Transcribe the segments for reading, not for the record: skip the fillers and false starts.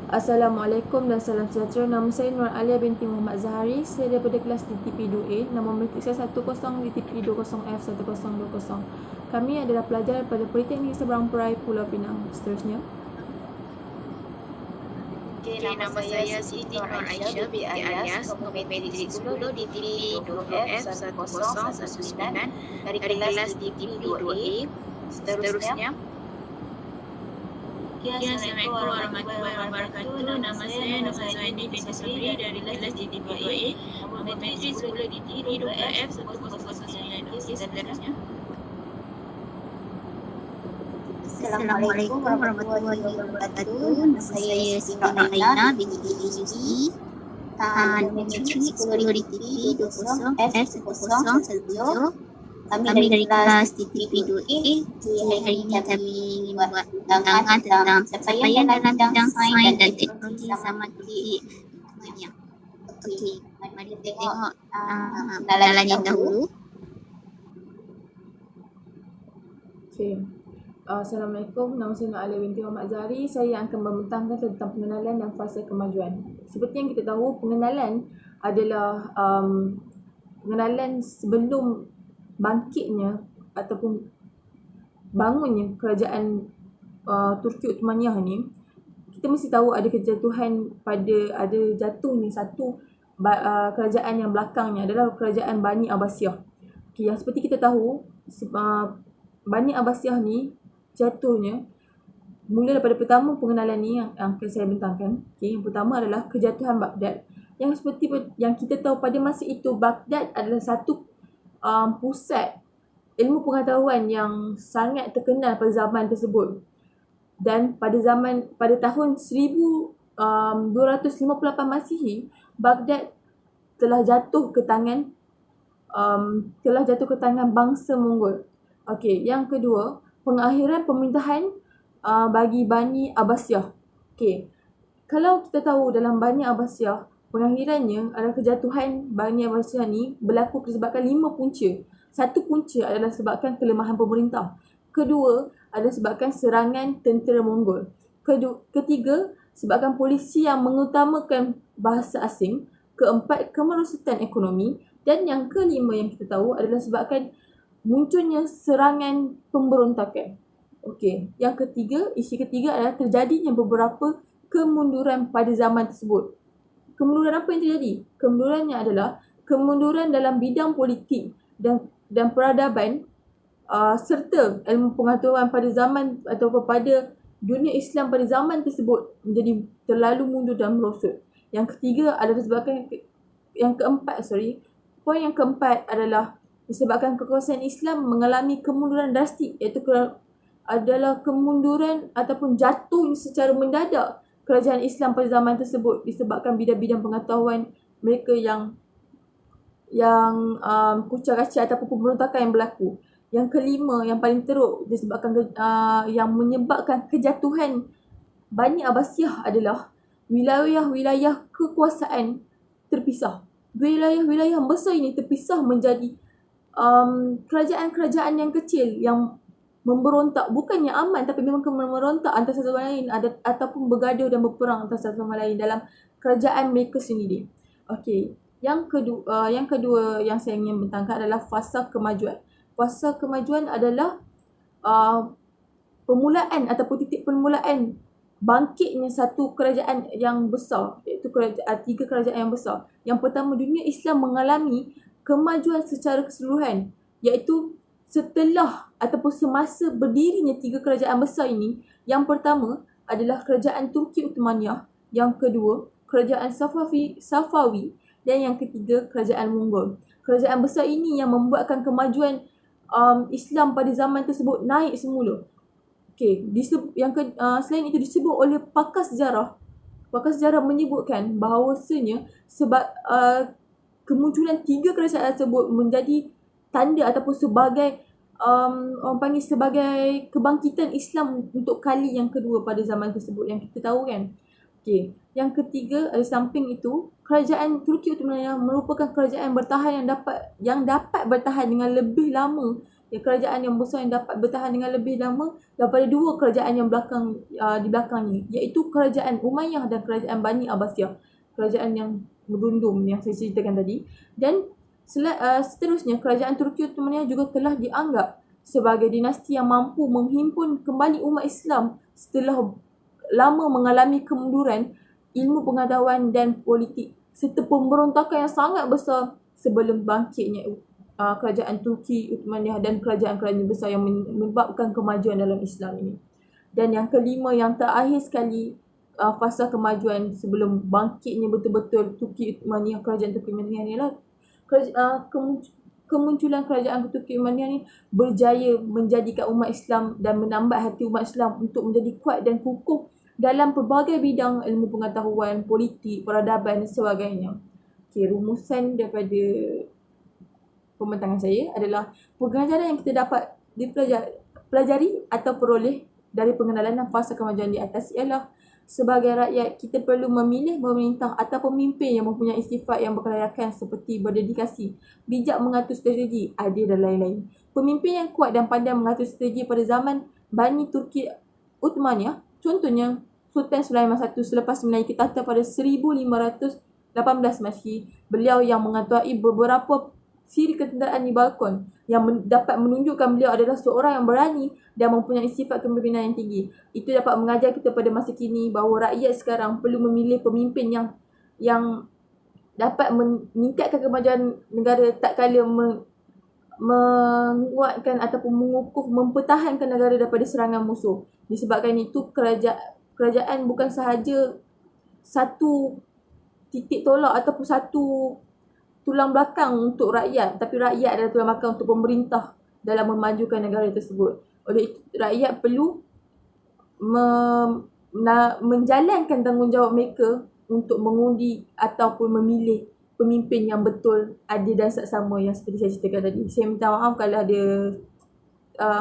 Assalamualaikum dan salam sejahtera. Nama saya Nur Alia binti Muhammad Zahari. Saya daripada kelas DTP2A. Nama metrik saya 10 DTP20F1020. Kami adalah pelajar daripada Politeknik Seberang Perai Pulau Pinang. Seterusnya. Nama saya Siti Nur Aisyah binti Alias, metrik 10 DTP20F1019 dari kelas DTP2A. Seterusnya. Assalamualaikum warahmatullahi wabarakatuh. Nama saya Nur Zaini binti Sabri dari kelas DTP2A. Metrik 10 DTP2F1009. Seterusnya. Assalamualaikum warahmatullahi wabarakatuh. Nama saya Siti Aina binti Yuzi. Metrik 10 DTP20F1017. Kami dari kelas DTP2A. Hari ini kami buat undangan tentang pencapaian dalam bidang sains dan teknologi zaman dunia. Okey, mari tengok pengenalan yang dahulu. Assalamualaikum, nama saya Nur Alia binti Muhammad Zahari. Saya akan membentangkan tentang pengenalan dan fasa kemajuan. Seperti yang kita tahu, pengenalan adalah pengenalan sebelum bangkitnya ataupun bangunnya kerajaan Turki Uthmaniyah ni. Kita mesti tahu ada kejatuhan ada jatuhnya satu kerajaan yang belakangnya adalah kerajaan Bani Abbasiyah. Okay, yang seperti kita tahu, Bani Abbasiyah ni jatuhnya mula daripada pertama pengenalan ni yang akan saya bentangkan. Okay, yang pertama adalah kejatuhan Baghdad. Yang seperti yang kita tahu pada masa itu, Baghdad adalah satu pusat ilmu pengetahuan yang sangat terkenal pada zaman tersebut. Dan pada tahun 1258 Masihi, Baghdad telah jatuh ke tangan bangsa Mongol. Okey, yang kedua, pengakhiran pemerintahan bagi Bani Abbasiyah. Okey. Kalau kita tahu dalam Bani Abbasiyah, pengakhirannya adalah kejatuhan Bani Abbasiyah ni berlaku disebabkan 5 punca. Satu punca adalah sebabkan kelemahan pemerintah. Kedua adalah sebabkan serangan tentera Mongol. Ketiga, sebabkan polisi yang mengutamakan bahasa asing. Keempat, kemerosotan ekonomi. Dan yang kelima yang kita tahu adalah sebabkan munculnya serangan pemberontakan. Okey, isi ketiga adalah terjadinya beberapa kemunduran pada zaman tersebut. Kemunduran apa yang terjadi? Kemundurannya adalah kemunduran dalam bidang politik dan peradaban serta ilmu pengetahuan pada zaman atau pada dunia Islam pada zaman tersebut menjadi terlalu mundur dan merosot. Yang ketiga adalah disebabkan poin yang keempat adalah disebabkan kekuasaan Islam mengalami kemunduran drastik, iaitu adalah kemunduran ataupun jatuh secara mendadak kerajaan Islam pada zaman tersebut disebabkan bidang-bidang pengetahuan mereka yang kucar-kacir ataupun pemberontakan yang berlaku. Yang kelima, yang paling teruk disebabkan yang menyebabkan kejatuhan Bani Abbasiyah adalah wilayah-wilayah kekuasaan terpisah. Wilayah-wilayah besar ini terpisah menjadi kerajaan-kerajaan yang kecil yang memberontak, bukannya aman tapi memang memberontak antara satu sama lain ataupun bergaduh dan berperang antara satu sama lain dalam kerajaan mereka sendiri. Okey, yang kedua yang saya ingin bentangkan adalah fasa kemajuan. Fasa kemajuan adalah permulaan ataupun titik permulaan bangkitnya satu kerajaan yang besar, iaitu tiga kerajaan yang besar. Yang pertama, dunia Islam mengalami kemajuan secara keseluruhan, iaitu setelah ataupun semasa berdirinya tiga kerajaan besar ini. Yang pertama adalah kerajaan Turki Uthmaniyah, yang kedua kerajaan Safawi dan yang ketiga kerajaan Mongol. Kerajaan besar ini yang membuatkan kemajuan Islam pada zaman tersebut naik semula. Okey, selain itu disebut oleh pakar sejarah. Pakar sejarah menyebutkan bahawasanya sebab kemunculan tiga kerajaan tersebut menjadi tanda ataupun sebagai orang panggil sebagai kebangkitan Islam untuk kali yang kedua pada zaman tersebut yang kita tahu kan. Okey, yang ketiga, di samping itu, kerajaan Turki Uthmaniyah merupakan kerajaan bertahan yang dapat bertahan dengan lebih lama kerajaan yang besar yang dapat bertahan dengan lebih lama daripada dua kerajaan yang di belakangnya, iaitu kerajaan Umayyah dan kerajaan Bani Abbasiyah, kerajaan yang berundum yang saya ceritakan tadi. Dan seterusnya kerajaan Turki Uthmaniyah juga telah dianggap sebagai dinasti yang mampu menghimpun kembali umat Islam setelah lama mengalami kemunduran ilmu pengetahuan dan politik serta pemberontakan yang sangat besar sebelum bangkitnya kerajaan Turki Uthmaniyah dan kerajaan-kerajaan besar yang menyebabkan kemajuan dalam Islam ini. Dan yang kelima, yang terakhir sekali, fasa kemajuan sebelum bangkitnya betul-betul Turki Uthmaniyah, kerajaan Turki Uthmaniyah ni ialah kemunculan kerajaan Turki Uthmaniyah ni berjaya menjadikan umat Islam dan menambah hati umat Islam untuk menjadi kuat dan kukuh dalam pelbagai bidang ilmu pengetahuan, politik, peradaban dan sebagainya. Rumusan daripada pembentangan saya adalah pengajaran yang kita dapat dipelajari atau peroleh dari pengenalan fasa kemajuan di atas ialah sebagai rakyat kita perlu memilih pemerintah atau pemimpin yang mempunyai sifat yang berkelayakan seperti berdedikasi, bijak mengatur strategi, adil dan lain-lain. Pemimpin yang kuat dan pandai mengatur strategi pada zaman Bani Turki Uthmaniyah, contohnya Sultan Sulaiman I selepas menaiki tahta pada 1518 Masehi, beliau yang mengetuai beberapa siri ketenteraan di balkon yang dapat menunjukkan beliau adalah seorang yang berani dan mempunyai sifat kepimpinan yang tinggi. Itu dapat mengajar kita pada masa kini bahawa rakyat sekarang perlu memilih pemimpin yang dapat meningkatkan kemajuan negara tak kala menguatkan ataupun mengukuh, mempertahankan negara daripada serangan musuh. Disebabkan itu kerajaan bukan sahaja satu titik tolak ataupun satu tulang belakang untuk rakyat, tapi rakyat adalah tulang belakang untuk pemerintah dalam memajukan negara tersebut. Oleh itu, rakyat perlu menjalankan tanggungjawab mereka untuk mengundi ataupun memilih pemimpin yang betul, adil dan saksama yang seperti saya ceritakan tadi. Saya minta maaf kalau ada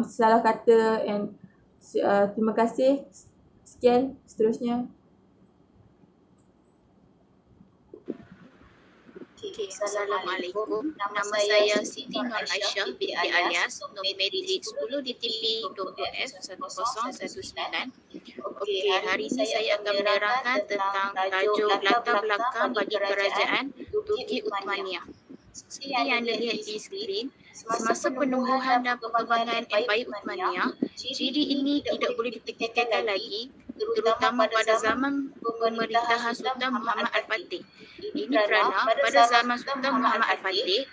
salah kata and terima kasih. Sekian, seterusnya. Assalamualaikum. Nama saya Siti Nur Aisyah binti Alias, nombor metrik 10 DTP 12F1019. Okey, hari ini saya akan menerangkan tentang tajuk latar belakang bagi kerajaan Turki Uthmaniyah. Seperti yang anda lihat di skrin, semasa penumbuhan dan perkembangan Empayar Uthmaniyah, ciri ini tidak boleh dipertikaikan lagi, terutama pada zaman pemerintahan Sultan Muhammad Al-Fatih. Ini kerana pada zaman Sultan Muhammad Al-Fatih,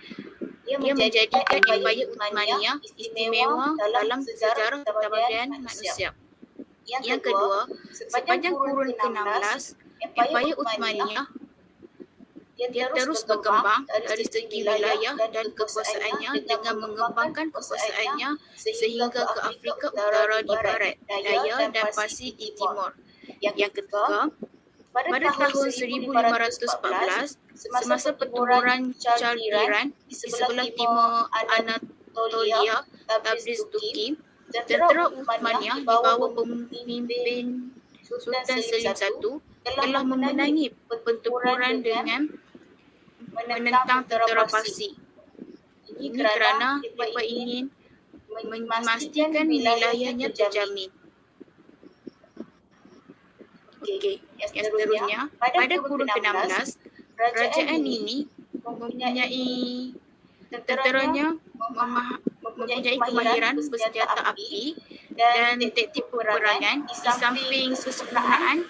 ia menjadikan Empayar Uthmaniyah istimewa dalam sejarah ketabadian manusia. Yang kedua, sepanjang kurun ke-16, Empayar Uthmaniyah dia terus berkembang dari segi wilayah dan kekuasaannya dengan mengembangkan kekuasaannya sehingga ke Afrika Utara di barat, daya dan Pasir di timur. Yang ketiga, pada tahun 1514, semasa pertempuran Chaldiran di sebelah timur Anatolia, Tabriz, Turki, tentera Uthmaniyah di bawah pemimpin Sultan Selim I telah memenangi pertempuran dengan menentang tentera Parsi. Ini kerana mereka ingin memastikan wilayahnya terjamin. Okey, yang seterusnya, pada kurun ke-16, kerajaan ini mempunyai tenteranya mempunyai kemahiran bersenjata api dan taktik peperangan di samping kesempurnaan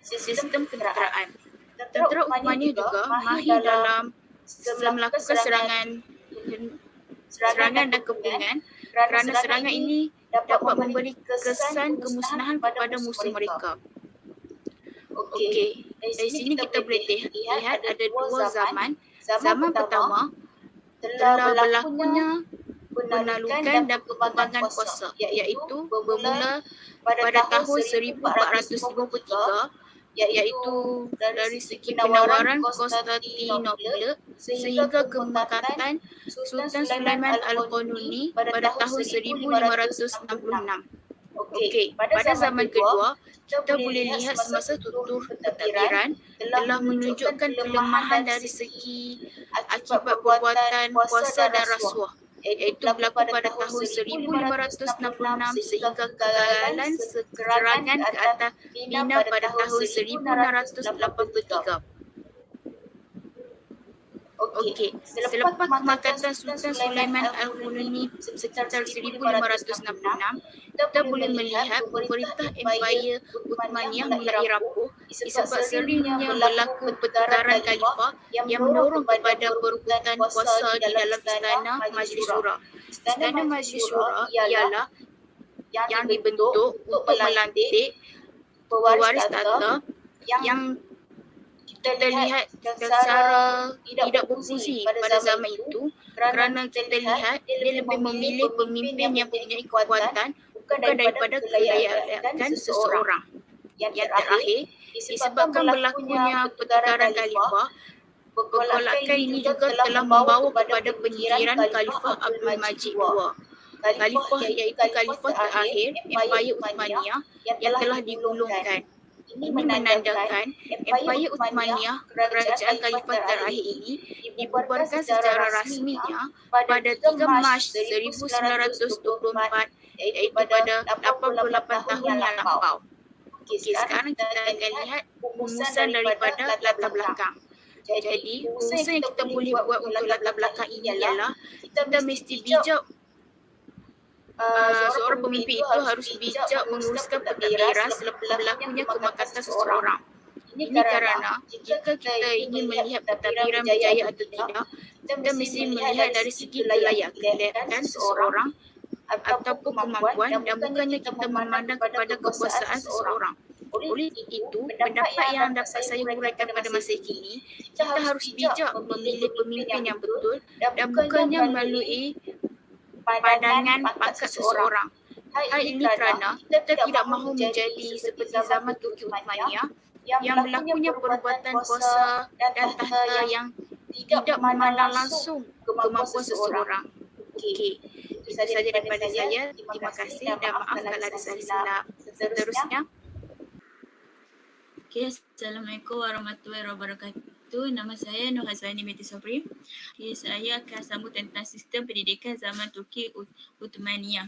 sistem ketenteraan. Tentera Uthmaniyah juga mahir dalam melakukan serangan dan kepungan kerana serangan ini dapat memberi kesan kemusnahan kepada musuh mereka. Okey, dari sini kita boleh lihat ada dua zaman. Zaman pertama telah berlakunya penalukan dan perkembangan kuasa, iaitu bermula pada tahun 1453, iaitu dari segi penawaran Konstantinopel sehingga kemungkatan Sultan Sulaiman Al-Qanuni pada tahun 1566. Okey, pada zaman kedua, kita boleh lihat semasa tutur pentadbiran telah menunjukkan kelemahan dari segi akibat perbuatan kuasa dan rasuah. iaitu berlaku pada tahun 1566 sehingga kegagalan serangan ke atas Mina pada tahun 1683. Okey, selepas kemakatan Sultan Sulaiman Al-Huluni sekitar 1566, kita boleh melihat pemerintah Empayar Uthmaniyah mulai rapuh disebab seringnya berlaku pertukaran khalifah yang mendorong kepada perebutan kuasa di dalam Istana Majlis Syura. Istana Majlis Syura ialah yang dibentuk untuk melantik pewaris tata yang kita lihat secara tidak berfungsi pada zaman itu kerana kita lihat dia lebih memilih pemimpin yang mempunyai kekuatan bukan daripada kelayakan seseorang. Yang terakhir, disebabkan berlakunya pertukaran khalifah, pergolakan ini juga telah membawa kepada penyingkiran Khalifah Abdul Majid II. Khalifah iaitu Khalifah terakhir Empayar Uthmaniyah yang telah digulungkan. Ini menandakan Empayar Uthmaniyah, kerajaan Khalifah terakhir ini, dibubarkan secara rasminya pada 3 Mac 1924 iaitu pada 88 tahun yang lampau. Okey, sekarang kita akan lihat rumusan daripada latar belakang. Jadi, rumusan yang kita boleh buat untuk latar belakang ini ialah kita mesti bijak. Seorang pemimpin itu harus bijak menguruskan pentadbiran selepas berlakunya kemakatan seseorang. Ini kerana jika kita ingin melihat pentadbiran berjaya atau tidak, kita mesti melihat dari segi kelayakan seseorang ataupun kemampuan dan bukannya kita memandang kepada kekuasaan seseorang. Oleh itu, pendapat yang dapat saya huraikan pada masa kini, kita harus bijak memilih pemimpin yang betul dan bukannya melalui pandangan pangkat seseorang. Hal ini kerana kita tidak mahu menjadi seperti zaman Turki Uthmaniyah yang berlakunya perubatan kuasa dan tahta yang tidak memandang langsung kemampuan seseorang. Okey, itu saja daripada saya. Terima kasih dan maaf kalau ada salah silap. Seterusnya. Okay, Assalamualaikum warahmatullahi wabarakatuh. Nama saya Nur Hazwani binti Sabri. Okay, saya akan sambung tentang sistem pendidikan zaman Turki Uthmaniyah.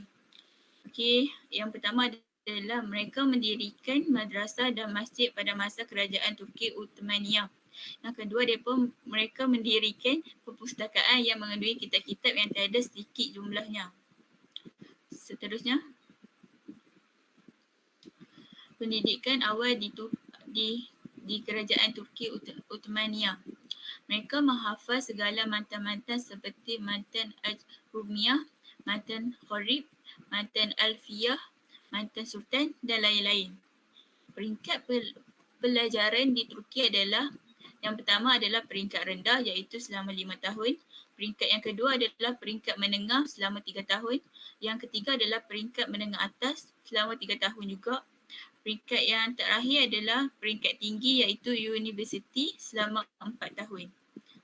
Okay, yang pertama adalah mereka mendirikan madrasah dan masjid pada masa kerajaan Turki Uthmaniyah. Yang kedua, mereka mendirikan perpustakaan yang mengandungi kitab-kitab yang tiada sedikit jumlahnya. Seterusnya, pendidikan awal di kerajaan Turki Uthmaniyah. Mereka menghafal segala matan-matan seperti matan Al-Rumiyah, matan Kharib, matan Alfiyah, matan Sultan dan lain-lain. Peringkat pelajaran di Turki adalah, yang pertama adalah peringkat rendah iaitu selama 5 tahun. Peringkat yang kedua adalah peringkat menengah selama 3 tahun. Yang ketiga adalah peringkat menengah atas selama 3 tahun juga. Peringkat yang terakhir adalah peringkat tinggi iaitu universiti selama 4 tahun.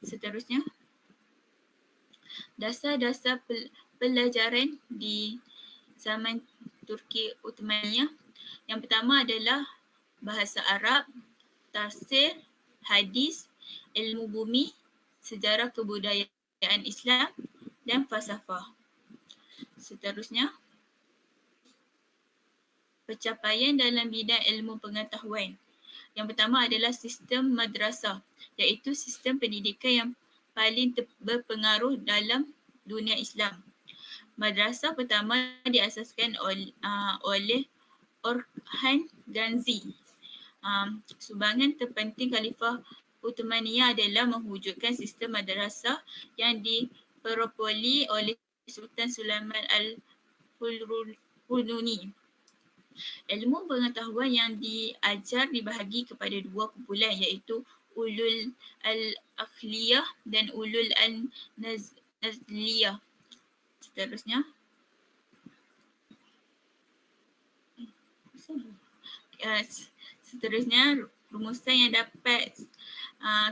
Seterusnya, dasar-dasar pelajaran di zaman Turki Uthmaniyah. Yang pertama adalah bahasa Arab, tafsir, hadis, ilmu bumi, sejarah kebudayaan Islam dan falsafah. Seterusnya, pencapaian dalam bidang ilmu pengetahuan. Yang pertama adalah sistem madrasah, iaitu sistem pendidikan yang paling berpengaruh dalam dunia Islam. Madrasah pertama diasaskan oleh Orhan Ganzi. Sumbangan terpenting Khalifah Uthmaniyah adalah mewujudkan sistem madrasah yang diperopoli oleh Sultan Sulaiman Al-Huluni. Ilmu pengetahuan yang diajar dibahagi kepada 2 kumpulan iaitu Ulul Al-Akhliyah dan Ulul Al-Nazliyah. Seterusnya, rumusan yang dapat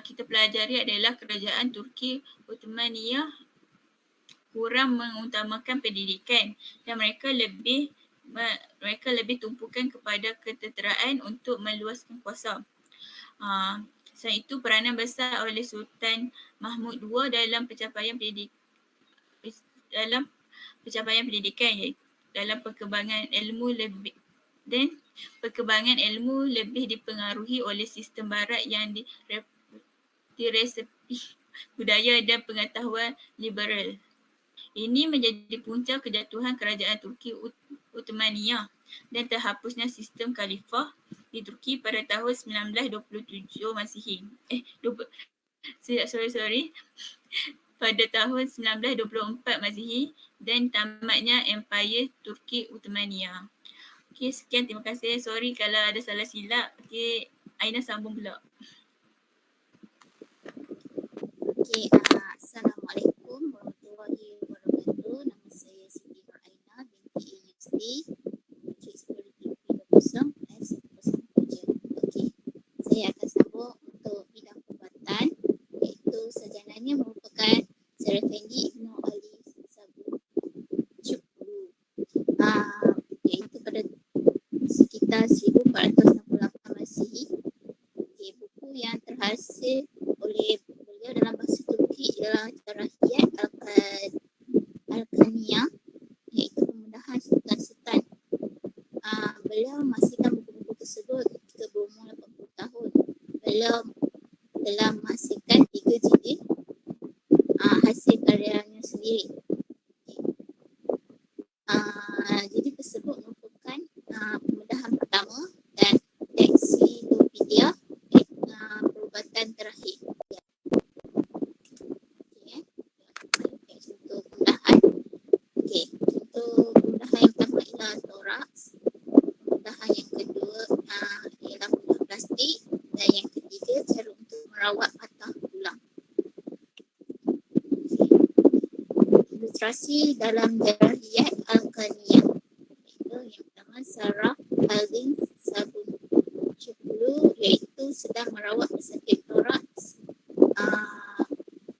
kita pelajari adalah kerajaan Turki Uthmaniyah kurang mengutamakan pendidikan dan mereka lebih tumpukan kepada ketenteraan untuk meluaskan kuasa. Selain itu, peranan besar oleh Sultan Mahmud II dalam pencapaian dalam pencapaian pendidikan, iaitu dalam perkembangan ilmu lebih dipengaruhi oleh sistem barat yang diresepi budaya dan pengetahuan liberal. Ini menjadi punca kejatuhan kerajaan Turki Uthmaniyah dan terhapusnya sistem khalifah di Turki pada tahun 1927 Masihi. Pada tahun 1924 Masihi dan tamatnya Empire Turki Uthmaniyah. Okey, sekian, terima kasih. Sorry kalau ada salah silap. Okey, Aina sambung pula. Okey, Assalamualaikum warahmatullahi wabarakatuh. Nama saya Siti Nur Aina binti Yusri, Matrix Politik P20 F107. Okey, saya akan sambung untuk bidang perubatan, iaitu sarjananya merupakan Sir Effendi Ibnu Ali Sabu Cuklu, iaitu pada sekitar 1468 Masihi. Okey, buku yang terhasil oleh beliau dalam bahasa Turki ialah Jarahiyat Al-Kaniyah, iaitu pemudahan sultan-sultan. Beliau menghasilkan buku-buku tersebut ketika berumur 80 tahun. Beliau telah menghasilkan 3 jilid hasil karyanya sendiri. Jilid tersebut merupakan pemudahan pertama dan Ensiklopedia perubatan terakhir. Untuk pemudahan. Okey, untuk pemudahan yang pertama ialah toraks. Pemudahan yang kedua ialah pemudahan plastik, dan yang ketiga cara untuk merawat patah tulang. Ilustrasi dalam Jarahiyat Al-Kaniyah, iaitu yang pertama Sarah Aldin Sabun Cuklu, iaitu sedang merawat pesakit toraks.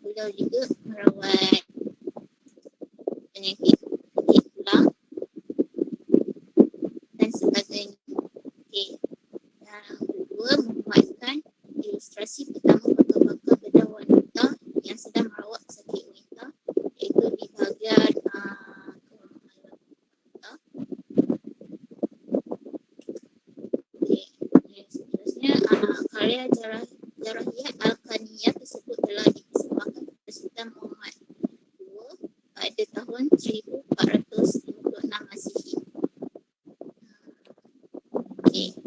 Beliau juga merawat penyakit tulang dan sebagainya. Okey, yang kedua memuatkan ilustrasi pertama bakal-bakal bedah wanita yang sedang merawat pesakit wanita, iaitu di bahagian wanita. Okey, yang seterusnya karya Jarahiyat Al-Kaniyah tersebut telah dipersembahkan kepada Sultan Muhammad II pada tahun 1456 Masihi. Okey,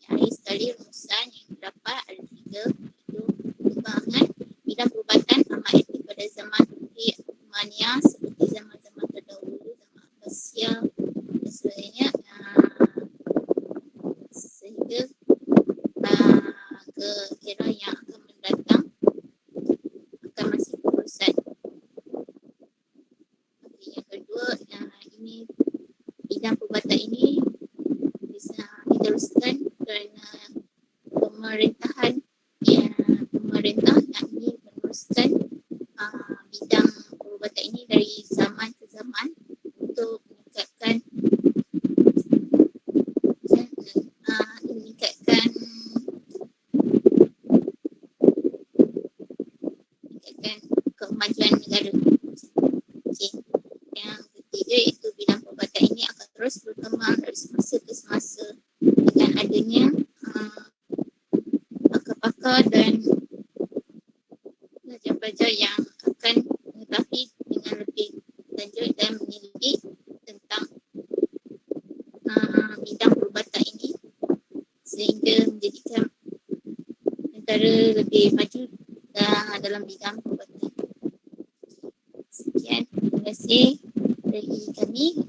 akhir sekali rumusan yang terdapat ada 3, iaitu perkembangan bidang perubatan amat aktif pada zaman Turki Uthmaniyah seperti zaman-zaman terdahulu, zaman Abbasiyah dan sebagainya, sehingga ke era yang akan mendatang akan masih berurusan. Okay, yang kedua, ini bidang perubatan ini bisa diteruskan kerana pemerintah yang ingin meneruskan bidang perubatan ini dari zaman ke zaman untuk meningkatkan kemajuan negara. Okay. Yang ketiga iaitu bidang perubatan ini akan terus berkembang dari semasa ke semasa dengan adanya pakar-pakar dan pelajar-pelajar yang akan mengetahui dengan lebih lanjut dan menyelidik tentang bidang perubatan ini sehingga menjadikan negara lebih maju dalam bidang perubatan. Sekian, terima kasih dari kami.